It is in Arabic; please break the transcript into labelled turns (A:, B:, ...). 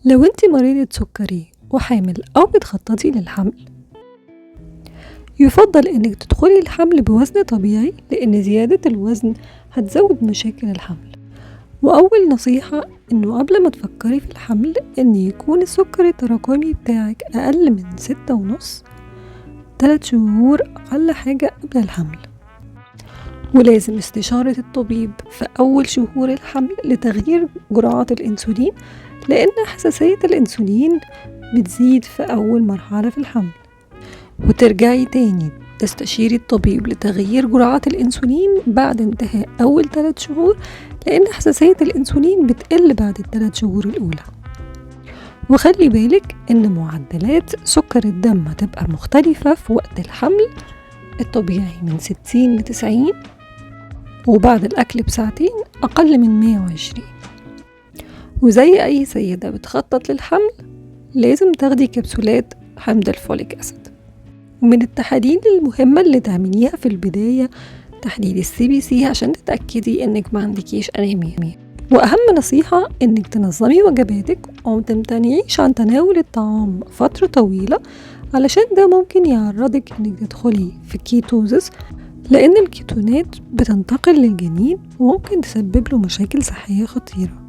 A: لو انت مريضة سكري وحامل أو بتخططي للحمل، يفضل انك تدخلي الحمل بوزن طبيعي، لأن زيادة الوزن هتزود مشاكل الحمل. وأول نصيحة انه قبل ما تفكري في الحمل ان يكون السكر التراكمي بتاعك أقل من 6.5، 3 شهور أقل حاجة قبل الحمل. ولازم استشارة الطبيب في أول شهور الحمل لتغيير جرعات الأنسولين، لأن حساسية الأنسولين بتزيد في أول مرحلة في الحمل. وترجعي تاني تستشيري الطبيب لتغيير جرعات الأنسولين بعد انتهاء أول 3 شهور، لأن حساسية الأنسولين بتقل بعد ال3 شهور الأولى. وخلي بالك إن معدلات سكر الدم هتبقى مختلفة في وقت الحمل الطبيعي من 60 ل90، وبعد الأكل بساعتين أقل من 120. وزي أي سيدة بتخطط للحمل لازم تاخدي كبسولات حمض الفوليك أسيد. ومن التحاليل المهمة اللي تعمليها في البداية تحليل الCBC عشان تتأكدي إنك ما عندكيش أنيميا. وأهم نصيحة إنك تنظمي وجباتك وما تمتنعيش عن تناول الطعام فترة طويلة، علشان ده ممكن يعرضك إنك تدخلي في كيتوزس، لأن الكيتونات بتنتقل للجنين وممكن تسبب له مشاكل صحية خطيرة.